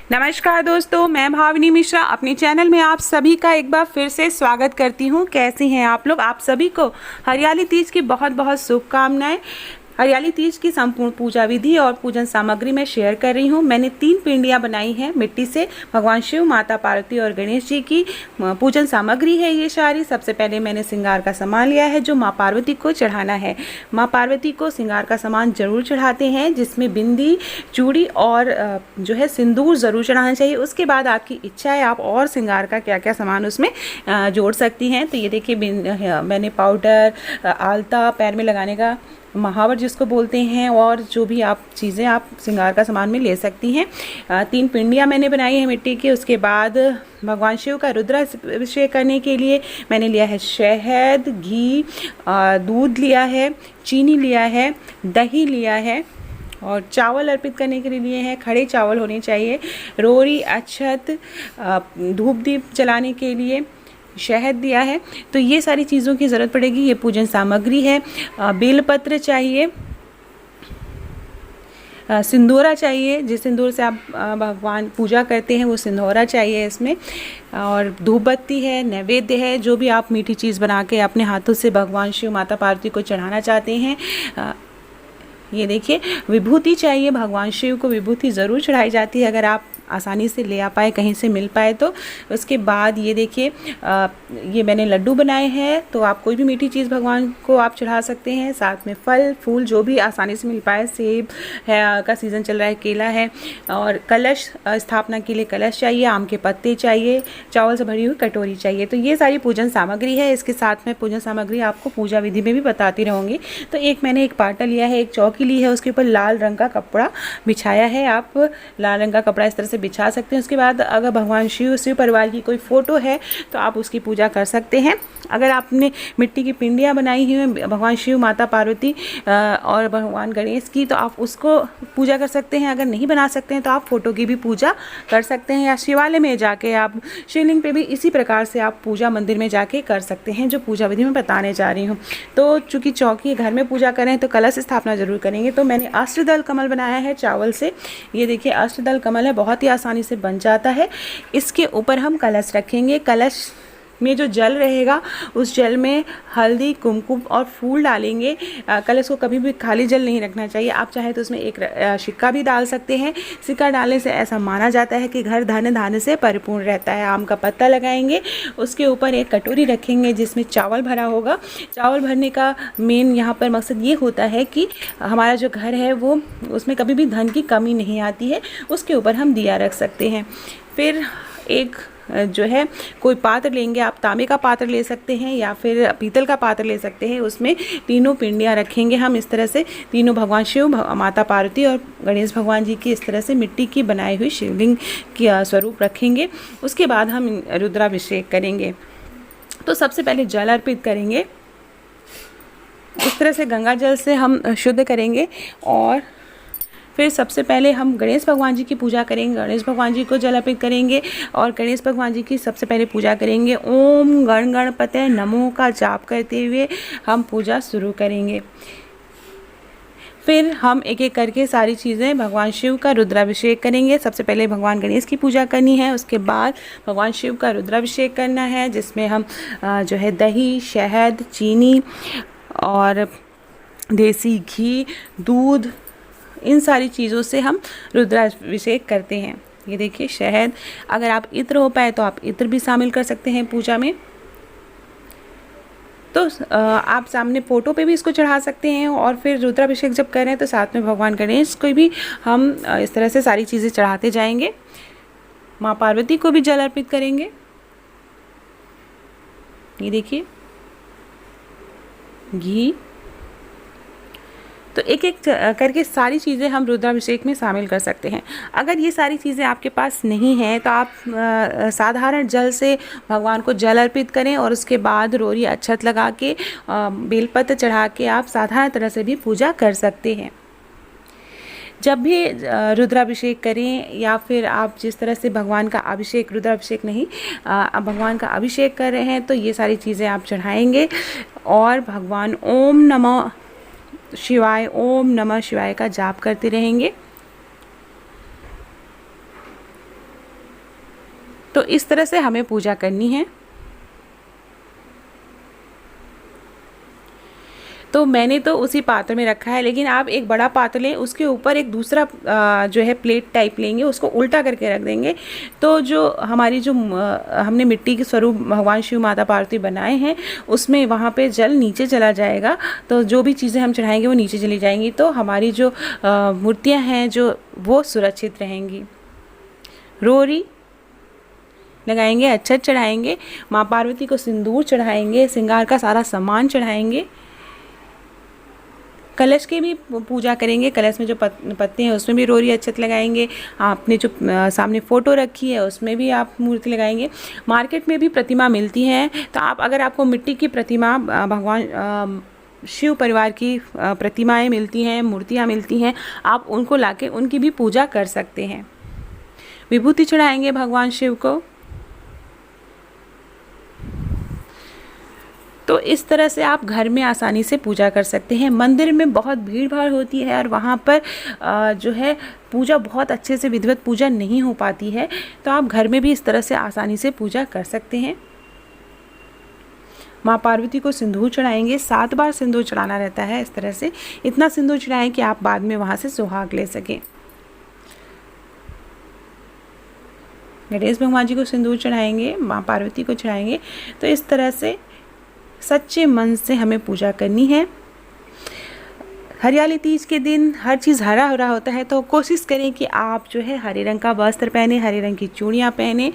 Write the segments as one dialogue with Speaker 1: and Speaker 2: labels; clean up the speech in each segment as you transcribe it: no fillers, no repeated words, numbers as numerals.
Speaker 1: नमस्कार दोस्तों, मैं भाविनी मिश्रा अपने चैनल में आप सभी का एक बार फिर से स्वागत करती हूँ। कैसे हैं आप लोग? आप सभी को हरियाली तीज की बहुत बहुत शुभकामनाएं। हरियाली तीज की संपूर्ण पूजा विधि और पूजन सामग्री मैं शेयर कर रही हूँ। मैंने 3 पिंडियाँ बनाई हैं मिट्टी से। भगवान शिव, माता पार्वती और गणेश जी की पूजन सामग्री है ये सारी। सबसे पहले मैंने श्रृंगार का सामान लिया है जो माँ पार्वती को चढ़ाना है। माँ पार्वती को श्रृंगार का सामान जरूर चढ़ाते हैं, जिसमें बिंदी, चूड़ी और जो है सिंदूर ज़रूर चढ़ाना चाहिए। उसके बाद आपकी इच्छा है आप और श्रृंगार का क्या क्या सामान उसमें जोड़ सकती हैं। तो ये देखिए मैंने पाउडर, आलता, पैर में लगाने का महावर जिसको बोलते हैं, और जो भी आप चीज़ें आप श्रृंगार का सामान में ले सकती हैं। 3 पिंडियाँ मैंने बनाई हैं मिट्टी की। उसके बाद भगवान शिव का रुद्राभिषेक करने के लिए मैंने लिया है शहद, घी, दूध लिया है, चीनी लिया है, दही लिया है और चावल अर्पित करने के लिए हैं। खड़े चावल होने चाहिए। रोरी, अक्षत, धूप दीप जलाने के लिए शहद दिया है। तो ये सारी चीज़ों की ज़रूरत पड़ेगी। ये पूजन सामग्री है। बेलपत्र चाहिए, सिंदूरा चाहिए, जिस सिंदूर से आप भगवान पूजा करते हैं वो सिंदूरा चाहिए इसमें, और धूप बत्ती है, नैवेद्य है। जो भी आप मीठी चीज़ बना के अपने हाथों से भगवान शिव, माता पार्वती को चढ़ाना चाहते हैं। ये देखिए विभूति चाहिए। भगवान शिव को विभूति ज़रूर चढ़ाई जाती है, अगर आप आसानी से ले आ पाए, कहीं से मिल पाए तो। उसके बाद ये देखिए ये मैंने लड्डू बनाए हैं। तो आप कोई भी मीठी चीज़ भगवान को आप चढ़ा सकते हैं। साथ में फल फूल जो भी आसानी से मिल पाए। सेब है का सीज़न चल रहा है, केला है। और कलश स्थापना के लिए कलश चाहिए, आम के पत्ते चाहिए, चावल से भरी हुई कटोरी चाहिए। तो ये सारी पूजन सामग्री है। इसके साथ में पूजन सामग्री आपको पूजा विधि में भी बताती रहूँगी। तो मैंने एक पाटा लिया है, एक चौकी ली है, उसके ऊपर लाल रंग का कपड़ा बिछाया है। आप लाल रंग का कपड़ा इस तरह से बिछा सकते हैं। उसके बाद अगर भगवान शिव परिवार की कोई फ़ोटो है तो आप उसकी पूजा कर सकते हैं। अगर आपने मिट्टी की पिंडियाँ बनाई हुई हैं भगवान शिव, माता पार्वती और भगवान गणेश की, तो आप उसको पूजा कर सकते हैं। अगर नहीं बना सकते हैं तो आप फ़ोटो की भी पूजा कर सकते हैं, या शिवालय में जाके आप शिवलिंग पे भी इसी प्रकार से आप पूजा मंदिर में जाके कर सकते हैं, जो पूजा विधि में बताने जा रही हूँ। तो चूँकि चौकी घर में पूजा करें तो कलश स्थापना जरूर करेंगे। तो मैंने अष्टदल कमल बनाया है चावल से। ये देखिए अष्टदल कमल है, बहुत ही आसानी से बन जाता है। इसके ऊपर हम कलश रखेंगे। कलश में जो जल रहेगा उस जल में हल्दी, कुमकुम और फूल डालेंगे। कलश को कभी भी खाली जल नहीं रखना चाहिए। आप चाहे तो उसमें एक सिक्का भी डाल सकते हैं। सिक्का डालने से ऐसा माना जाता है कि घर धन धान्य से परिपूर्ण रहता है। आम का पत्ता लगाएंगे, उसके ऊपर एक कटोरी रखेंगे जिसमें चावल भरा होगा। चावल भरने का मेन यहाँ पर मकसद ये होता है कि हमारा जो घर है वो उसमें कभी भी धन की कमी नहीं आती है। उसके ऊपर हम दिया रख सकते हैं। फिर एक जो है कोई पात्र लेंगे, आप तांबे का पात्र ले सकते हैं या फिर पीतल का पात्र ले सकते हैं। उसमें 3 पिंडियाँ रखेंगे हम इस तरह से। 3 भगवान शिव, माता पार्वती और गणेश भगवान जी की इस तरह से मिट्टी की बनाई हुई शिवलिंग की स्वरूप रखेंगे। उसके बाद हम रुद्राभिषेक करेंगे। तो सबसे पहले जल अर्पित करेंगे। इस तरह से गंगा जल से हम शुद्ध करेंगे, और फिर सबसे पहले हम गणेश भगवान जी की पूजा करेंगे। गणेश भगवान जी को जल अर्पित करेंगे और गणेश भगवान जी की सबसे पहले पूजा करेंगे। ओम गण गणपते नमो का जाप करते हुए हम पूजा शुरू करेंगे। फिर हम एक एक करके सारी चीज़ें भगवान शिव का रुद्राभिषेक करेंगे। सबसे पहले भगवान गणेश की पूजा करनी है, उसके बाद भगवान शिव का रुद्राभिषेक करना है, जिसमें हम जो है दही, शहद, चीनी और देसी घी, दूध, इन सारी चीज़ों से हम रुद्राभिषेक करते हैं। ये देखिए शहद, अगर आप इत्र हो पाए तो आप इत्र भी शामिल कर सकते हैं पूजा में। तो आप सामने फ़ोटो पे भी इसको चढ़ा सकते हैं। और फिर रुद्राभिषेक जब करें तो साथ में भगवान गणेश को भी हम इस तरह से सारी चीज़ें चढ़ाते जाएंगे। माँ पार्वती को भी जल अर्पित करेंगे। ये देखिए घी। तो एक एक करके सारी चीज़ें हम रुद्राभिषेक में शामिल कर सकते हैं। अगर ये सारी चीज़ें आपके पास नहीं हैं तो आप साधारण जल से भगवान को जल अर्पित करें, और उसके बाद रोरी अक्षत लगा के बेलपत्र चढ़ा के आप साधारण तरह से भी पूजा कर सकते हैं। जब भी रुद्राभिषेक करें या फिर आप जिस तरह से भगवान का अभिषेक, रुद्राभिषेक नहीं, भगवान का अभिषेक कर रहे हैं, तो ये सारी चीज़ें आप चढ़ाएंगे। और भगवान ओम नमः शिवाय, ओम नमः शिवाय का जाप करते रहेंगे। तो इस तरह से हमें पूजा करनी है। तो मैंने तो उसी पात्र में रखा है, लेकिन आप एक बड़ा पात्र लें, उसके ऊपर एक दूसरा जो है प्लेट टाइप लेंगे, उसको उल्टा करके रख देंगे। तो जो हमारी जो हमने मिट्टी के स्वरूप भगवान शिव माता पार्वती बनाए हैं, उसमें वहाँ पे जल नीचे चला जाएगा। तो जो भी चीज़ें हम चढ़ाएंगे वो नीचे चली जाएंगी, तो हमारी जो मूर्तियाँ हैं जो वो सुरक्षित रहेंगी। रोरी लगाएंगे, अक्षत चढ़ाएंगे, माँ पार्वती को सिंदूर चढ़ाएंगे, श्रृंगार का सारा सामान चढ़ाएंगे। कलश की भी पूजा करेंगे, कलश में जो पत्ते हैं उसमें भी रोरी अक्षत लगाएंगे। आपने जो सामने फ़ोटो रखी है उसमें भी आप मूर्ति लगाएंगे। मार्केट में भी प्रतिमा मिलती है, तो आप अगर आपको मिट्टी की प्रतिमा भगवान शिव परिवार की प्रतिमाएं मिलती हैं, मूर्तियां मिलती हैं, आप उनको लाके उनकी भी पूजा कर सकते हैं। विभूति चढ़ाएंगे भगवान शिव को। तो इस तरह से आप घर में आसानी से पूजा कर सकते हैं। मंदिर में बहुत भीड़ भाड़ होती है और वहाँ पर जो है पूजा बहुत अच्छे से विधिवत पूजा नहीं हो पाती है, तो आप घर में भी इस तरह से आसानी से पूजा कर सकते हैं। माँ पार्वती को सिंदूर चढ़ाएंगे, 7 बार सिंदूर चढ़ाना रहता है। इस तरह से इतना सिंदूर चढ़ाएं कि आप बाद में वहाँ से सुहाग ले सकें। गणेश भगवान जी को सिंदूर चढ़ाएंगे, माँ पार्वती को चढ़ाएंगे। तो इस तरह से सच्चे मन से हमें पूजा करनी है। हरियाली तीज के दिन हर चीज़ हरा हरा होता है, तो कोशिश करें कि आप जो है हरे रंग का वस्त्र पहने, हरे रंग की चूड़ियाँ पहने।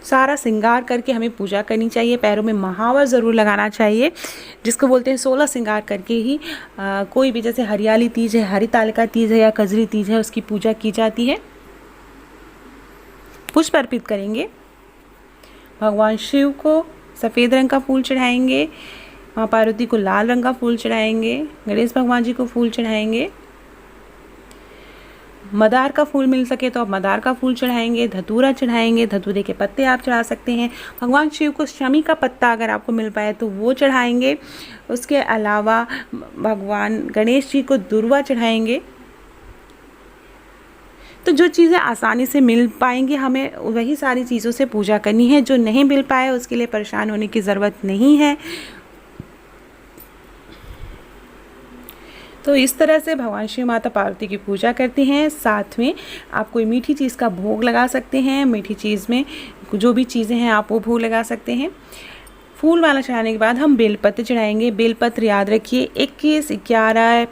Speaker 1: सारा श्रृंगार करके हमें पूजा करनी चाहिए। पैरों में महावर ज़रूर लगाना चाहिए, जिसको बोलते हैं 16 श्रृंगार करके ही कोई भी, जैसे हरियाली तीज है, हरितालिका तीज है या कजरी तीज है, उसकी पूजा की जाती है। पुष्प अर्पित करेंगे। भगवान शिव को सफ़ेद रंग का फूल चढ़ाएंगे, माँ पार्वती को लाल रंग का फूल चढ़ाएंगे, गणेश भगवान जी को फूल चढ़ाएंगे। मदार का फूल मिल सके तो आप मदार का फूल चढ़ाएंगे, धतूरा चढ़ाएंगे, धतूरे के पत्ते आप चढ़ा सकते हैं। भगवान शिव को शमी का पत्ता अगर आपको मिल पाए तो वो चढ़ाएंगे। उसके अलावा भगवान गणेश जी को दुर्वा चढ़ाएंगे। तो जो चीज़ें आसानी से मिल पाएंगी हमें वही सारी चीज़ों से पूजा करनी है। जो नहीं मिल पाए उसके लिए परेशान होने की ज़रूरत नहीं है। तो इस तरह से भगवान शिव माता पार्वती की पूजा करते हैं। साथ में आप कोई मीठी चीज़ का भोग लगा सकते हैं। मीठी चीज़ में जो भी चीज़ें हैं आप वो भोग लगा सकते हैं। फूल माला चढ़ाने के बाद हम बेलपत्र चढ़ाएंगे। बेलपत्र याद रखिए 21, 11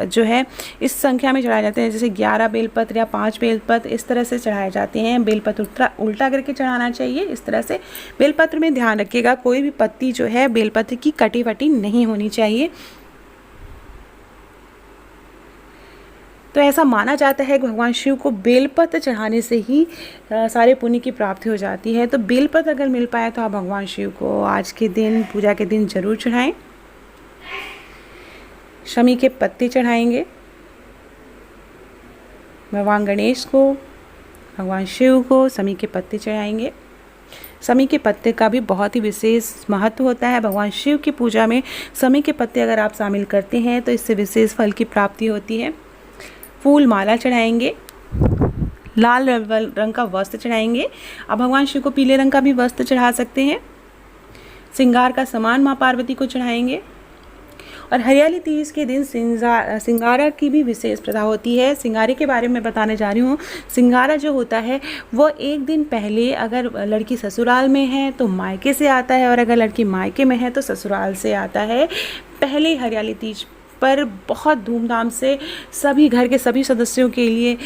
Speaker 1: जो है इस संख्या में चढ़ाए जाते हैं। जैसे 11 बेलपत्र या 5 बेलपत्र इस तरह से चढ़ाए जाते हैं। बेलपत्र उल्टा करके चढ़ाना चाहिए। इस तरह से बेलपत्र में ध्यान रखिएगा, कोई भी पत्ती जो है बेलपत्र की कटी वटी नहीं होनी चाहिए। तो ऐसा माना जाता है कि भगवान शिव को बेलपत्र चढ़ाने से ही सारे पुण्य की प्राप्ति हो जाती है। तो बेलपत्र अगर मिल पाए तो आप भगवान शिव को आज के दिन, पूजा के दिन ज़रूर चढ़ाएं। शमी के पत्ते चढ़ाएंगे। भगवान गणेश को, भगवान शिव को शमी के पत्ते चढ़ाएंगे। शमी के पत्ते का भी बहुत ही विशेष महत्व होता है। भगवान शिव की पूजा में शमी के पत्ते अगर आप शामिल करते हैं तो इससे विशेष फल की प्राप्ति होती है। फूल माला चढ़ाएंगे। लाल रंग का वस्त्र चढ़ाएंगे। आप भगवान शिव को पीले रंग का भी वस्त्र चढ़ा सकते हैं। श्रृंगार का सामान माँ पार्वती को चढ़ाएंगे। और हरियाली तीज के दिन सिंगारा की भी विशेष प्रथा होती है। सिंगारे के बारे में बताने जा रही हूँ। सिंगारा जो होता है वो एक दिन पहले, अगर लड़की ससुराल में है तो मायके से आता है, और अगर लड़की मायके में है तो ससुराल से आता है। पहले हरियाली तीज पर बहुत धूमधाम से सभी घर के सभी सदस्यों के लिए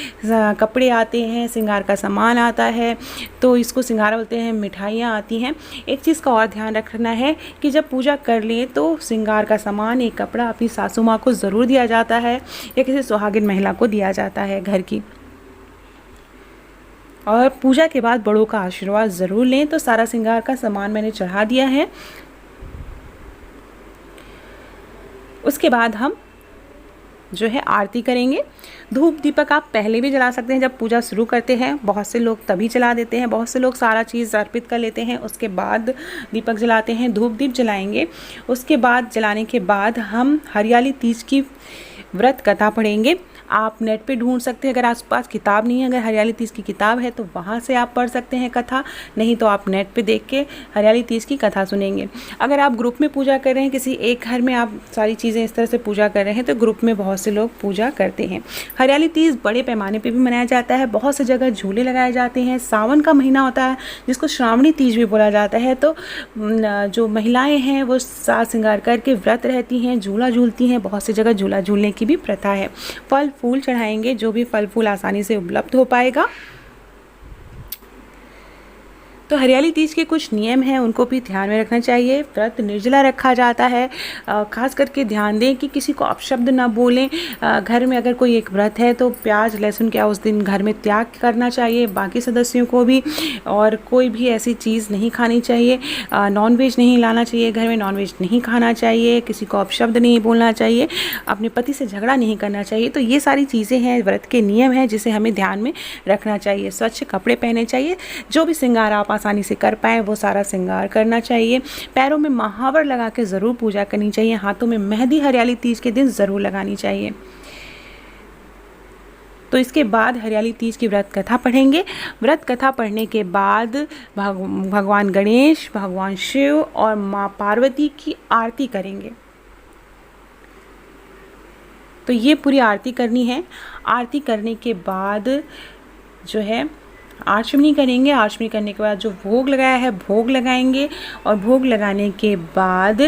Speaker 1: कपड़े आते हैं, श्रृंगार का सामान आता है, तो इसको श्रृंगार बोलते हैं। मिठाइयाँ आती हैं। एक चीज़ का और ध्यान रखना है कि जब पूजा कर लें तो श्रृंगार का सामान, एक कपड़ा अपनी सासू माँ को ज़रूर दिया जाता है या किसी सुहागिन महिला को दिया जाता है घर की। और पूजा के बाद बड़ों का आशीर्वाद ज़रूर लें। तो सारा श्रृंगार का सामान मैंने चढ़ा दिया है। उसके बाद हम जो है आरती करेंगे। धूप दीपक आप पहले भी जला सकते हैं जब पूजा शुरू करते हैं। बहुत से लोग तभी जला देते हैं, बहुत से लोग सारा चीज़ अर्पित कर लेते हैं, उसके बाद दीपक जलाते हैं। धूप दीप जलाएंगे। उसके बाद जलाने के बाद हम हरियाली तीज की व्रत कथा पढ़ेंगे। आप नेट पे ढूंढ सकते हैं, अगर आसपास किताब नहीं है, अगर हरियाली तीज की किताब है तो वहाँ से आप पढ़ सकते हैं कथा, नहीं तो आप नेट पे देख के हरियाली तीज की कथा सुनेंगे। अगर आप ग्रुप में पूजा कर रहे हैं, किसी एक घर में आप सारी चीज़ें इस तरह से पूजा कर रहे हैं, तो ग्रुप में बहुत से लोग पूजा करते हैं। हरियाली तीज बड़े पैमाने पे भी मनाया जाता है, बहुत सी जगह झूले लगाए जाते हैं। सावन का महीना होता है जिसको श्रावणी तीज भी बोला जाता है, तो जो महिलाएं हैं वो साज श्रृंगार करके व्रत रहती हैं, झूला झूलती हैं। बहुत सी जगह झूला झूलने की भी प्रथा है। फल फूल चढ़ाएंगे, जो भी फल फूल आसानी से उपलब्ध हो पाएगा। तो हरियाली तीज के कुछ नियम हैं, उनको भी ध्यान में रखना चाहिए। व्रत निर्जला रखा जाता है, खास करके ध्यान दें कि किसी को अपशब्द ना बोलें। घर में अगर कोई एक व्रत है तो प्याज लहसुन क्या उस दिन घर में त्याग करना चाहिए, बाकी सदस्यों को भी। और कोई भी ऐसी चीज़ नहीं खानी चाहिए, नॉनवेज नहीं लाना चाहिए घर में, नॉनवेज नहीं खाना चाहिए, किसी को अपशब्द नहीं बोलना चाहिए, अपने पति से झगड़ा नहीं करना चाहिए। तो ये सारी चीज़ें हैं, व्रत के नियम हैं जिसे हमें ध्यान में रखना चाहिए। स्वच्छ कपड़े पहने चाहिए, जो भी श्रृंगार आप आसानी से कर पाएँ वो सारा श्रृंगार करना चाहिए। पैरों में महावर लगा के ज़रूर पूजा करनी चाहिए। हाथों में मेहंदी हरियाली तीज के दिन ज़रूर लगानी चाहिए। तो इसके बाद हरियाली तीज की व्रत कथा पढ़ेंगे। व्रत कथा पढ़ने के बाद भगवान गणेश, भगवान शिव और माँ पार्वती की आरती करेंगे। तो ये पूरी आरती करनी है। आरती करने के बाद जो है आचमनी करेंगे। आचमनी करने के बाद जो भोग लगाया है भोग लगाएंगे, और भोग लगाने के बाद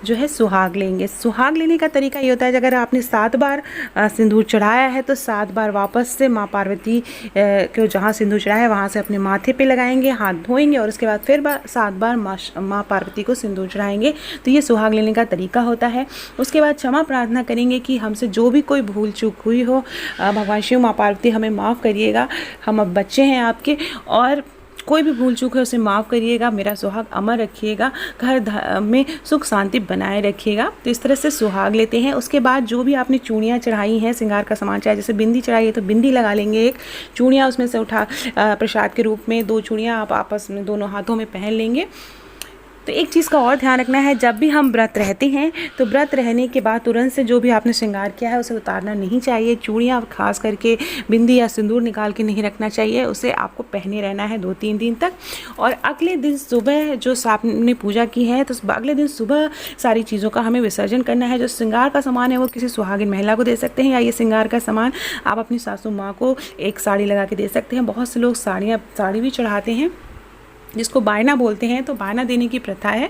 Speaker 1: जो है सुहाग लेंगे। सुहाग लेने का तरीका ये होता है, अगर आपने 7 बार सिंदूर चढ़ाया है तो 7 बार वापस से माँ पार्वती को जहाँ सिंदूर चढ़ाया है वहाँ से अपने माथे पे लगाएंगे, हाथ धोएंगे, और उसके बाद फिर 7 बार माँ पार्वती को सिंदूर चढ़ाएंगे। तो ये सुहाग लेने का तरीका होता है। उसके बाद क्षमा प्रार्थना करेंगे कि हमसे जो भी कोई भूल चूक हुई हो, भगवान शिव माँ पार्वती हमें माफ़ करिएगा, हम अब बच्चे हैं आपके, और कोई भी भूल चूक है उसे माफ़ करिएगा, मेरा सुहाग अमर रखिएगा, घर में सुख शांति बनाए रखिएगा। तो इस तरह से सुहाग लेते हैं। उसके बाद जो भी आपने चूड़ियाँ चढ़ाई हैं, श्रृंगार का सामान चाहे जैसे बिंदी चढ़ाई है तो बिंदी लगा लेंगे एक, चूड़ियाँ उसमें से उठा प्रसाद के रूप में 2 चूड़ियाँ आप आपस में दोनों हाथों में पहन लेंगे। तो एक चीज़ का और ध्यान रखना है, जब भी हम व्रत रहते हैं तो व्रत रहने के बाद तुरंत से जो भी आपने श्रृंगार किया है उसे उतारना नहीं चाहिए। चूड़ियाँ खास करके बिंदी या सिंदूर निकाल के नहीं रखना चाहिए, उसे आपको पहने रहना है 2-3 दिन तक। और अगले दिन सुबह जो आपने पूजा की है तो अगले दिन सुबह सारी चीज़ों का हमें विसर्जन करना है। जो श्रृंगार का सामान है वो किसी सुहागिन महिला को दे सकते हैं, या ये श्रृंगार का सामान आप अपनी सासू माँ को एक साड़ी लगा के दे सकते हैं। बहुत से लोग साड़ी भी चढ़ाते हैं, जिसको बायना बोलते हैं, तो बायना देने की प्रथा है।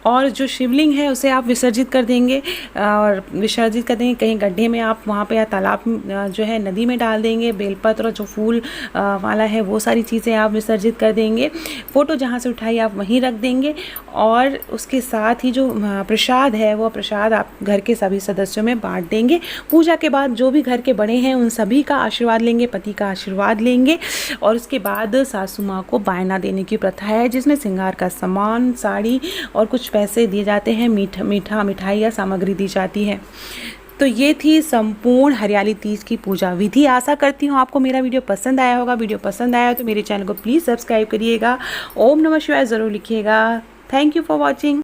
Speaker 1: और जो शिवलिंग है उसे आप विसर्जित कर देंगे, और विसर्जित कर देंगे कहीं गड्ढे में आप वहाँ पे, या तालाब जो है नदी में डाल देंगे। बेलपत्र और जो फूल वाला है वो सारी चीज़ें आप विसर्जित कर देंगे। फ़ोटो जहाँ से उठाई आप वहीं रख देंगे, और उसके साथ ही जो प्रसाद है वो प्रसाद आप घर के सभी सदस्यों में बांट देंगे। पूजा के बाद जो भी घर के बड़े हैं उन सभी का आशीर्वाद लेंगे, पति का आशीर्वाद लेंगे, और उसके बाद सासू माँ को बायना देने की प्रथा है, जिसमें श्रृंगार का सामान, साड़ी और कुछ पैसे दिए जाते हैं, मिठाई या सामग्री दी जाती है। तो ये थी संपूर्ण हरियाली तीज की पूजा विधि। आशा करती हूँ आपको मेरा वीडियो पसंद आया होगा। वीडियो पसंद आया तो मेरे चैनल को प्लीज़ सब्सक्राइब करिएगा, ओम नमः शिवाय ज़रूर लिखिएगा। Thank you for watching.